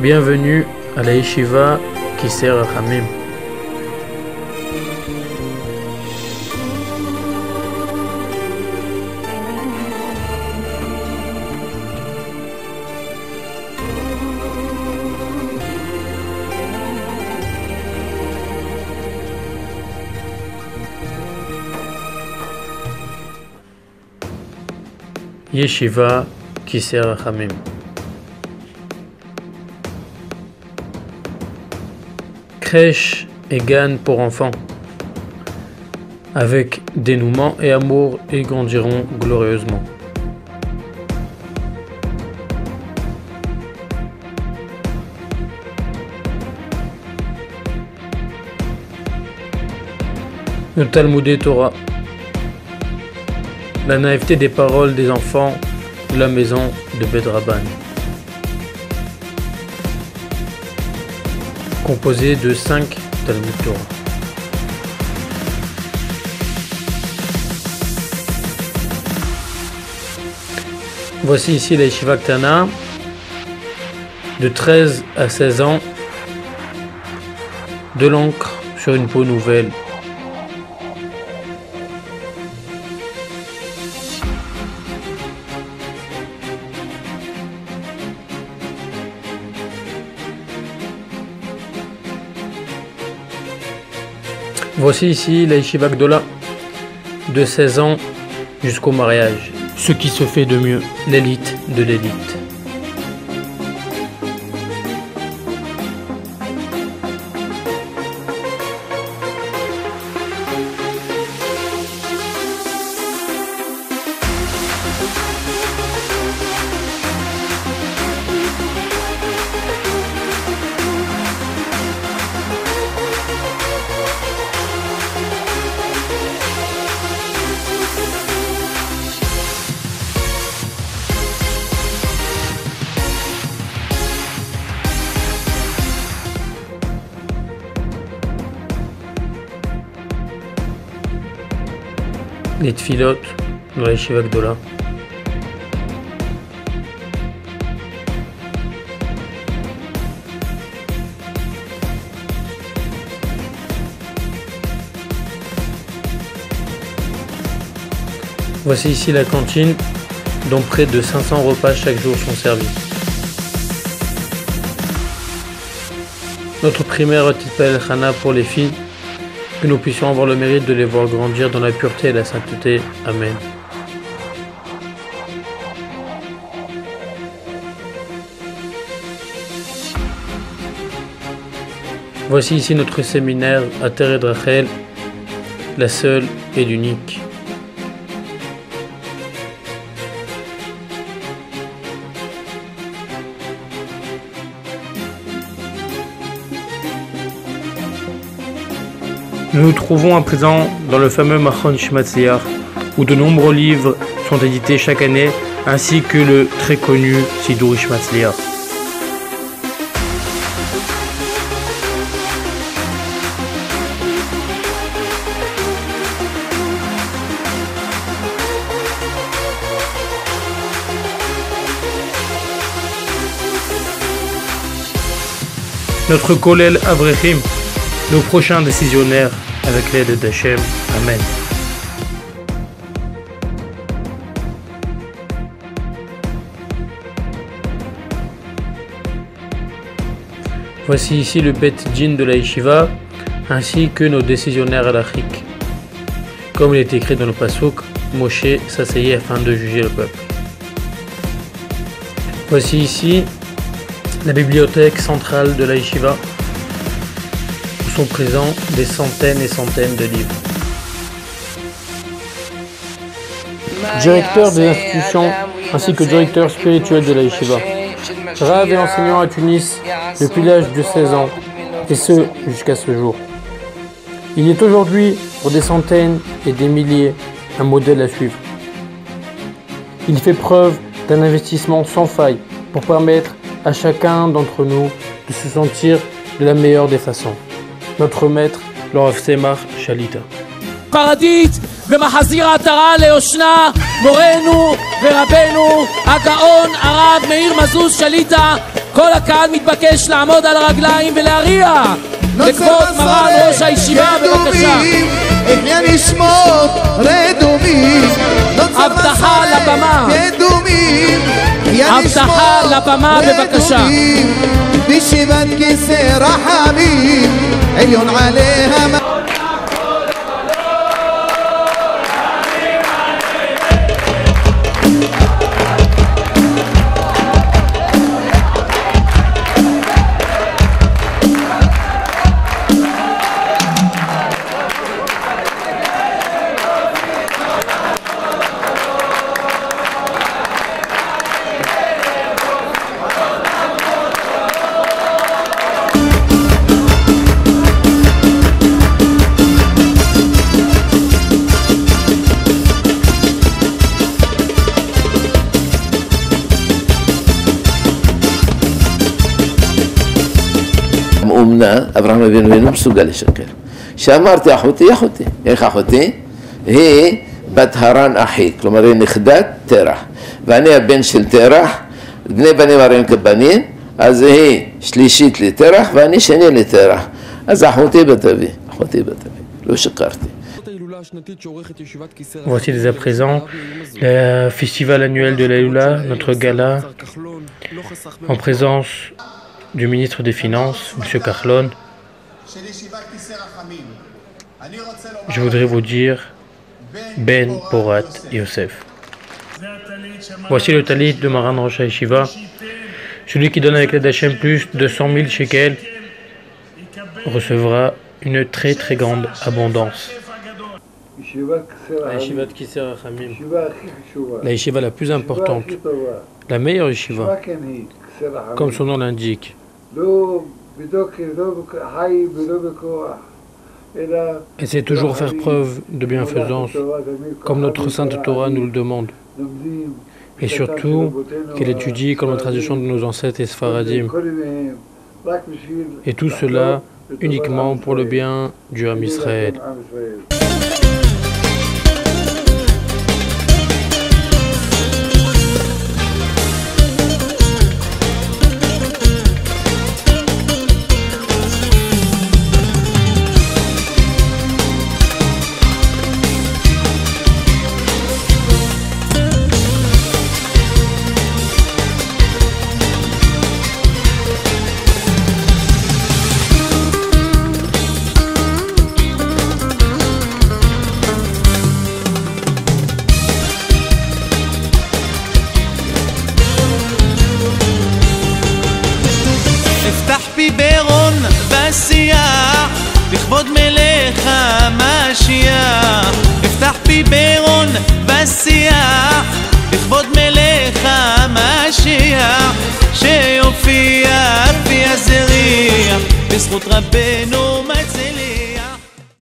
Bienvenue à la Yeshiva Kisei Rachamim. Yeshiva Kisei Rachamim. Crèche et GAN pour enfants. Avec dénouement et amour, ils grandiront glorieusement. Le Talmudé Torah. La naïveté des paroles des enfants de la maison de Bet Rabban. Composé de 5 Talmud Torah. Voici ici la Yeshiva Ktana de 13 à 16 ans, de l'encre sur une peau nouvelle. Voici ici la Yeshiva Gdola, de 16 ans jusqu'au mariage, ce qui se fait de mieux, l'élite de l'élite. Les tfilot de la Yeshiva Gdola. Voici ici la cantine, dont près de 500 repas chaque jour sont servis. Notre primaire Tipel Chana pour les filles, que nous puissions avoir le mérite de les voir grandir dans la pureté et la sainteté. Amen. Voici ici notre séminaire à Tered Rachel, la seule et l'unique. Nous nous trouvons à présent dans le fameux Machon Shmatzliach, où de nombreux livres sont édités chaque année, ainsi que le très connu Sidur Shmatzliach. Notre Kollel Avrechim, nos prochains décisionnaires, avec l'aide d'Hachem. Amen. Voici ici le Bet Din de la Yeshiva, ainsi que nos décisionnaires halachiques. Comme il est écrit dans le Pasuk, Moshe s'asseyait afin de juger le peuple. Voici ici la bibliothèque centrale de la Yeshiva, où sont présents des centaines et centaines de livres. Directeur des institutions ainsi que directeur spirituel de la Yeshiva. Rav et enseignant à Tunis depuis l'âge de 16 ans, et ce jusqu'à ce jour. Il est aujourd'hui pour des centaines et des milliers un modèle à suivre. Il fait preuve d'un investissement sans faille pour permettre à chacun d'entre nous de se sentir de la meilleure des façons. Notre maître, le Rav Tzemach Shalita. פרדית ומחזיר העטרה ליושנה מורנו ורבנו הגאון הרב מאיר מזוז שליטה כל הקהל מתבקש לעמוד על הרגליים ולהריע לכבוד מרן ראש הישיבה, בבקשה. הבטחה לבמה, הבטחה לבמה, בבקשה. בישיבת כיסא רחמים עליון עליה. אומנה, אברהם אבינו אינו מסוגל לשקר. שאמרתי אחותי, אחותי. איך אחותי? היא בת הרן אחי, כלומר היא נכדת תרח. ואני הבן של תרח, בני בנים הרים כבנים, אז היא שלישית לתרח ואני שני לתרח. אז אחותי בטבי, אחותי בטבי. לא שקרתי. Voici dès à présent le festival annuel de l'Aïloula, notre gala, en présence du ministre des Finances, M. Kahlon. Je voudrais vous dire Ben Porat Yosef. Voici le talit de Maran Rosh Hayeshiva. Celui qui donne avec l'aide d'Hachem plus de 100 000 shekels recevra une très très grande abondance. La yeshiva de Kisser Rachamim, la yeshiva la plus importante, la meilleure yeshiva, comme son nom l'indique. Et c'est toujours faire preuve de bienfaisance, comme notre Sainte Torah nous le demande. Et surtout, qu'elle étudie comme la tradition de nos ancêtres et Sfaradim. Et tout cela uniquement pour le bien du Ham Israël. ביברון בשיח לכבוד מלך המשיח. אפתח ביברון בשיח לכבוד מלך המשיח, שיופיע פי הזריח בזכות רבנו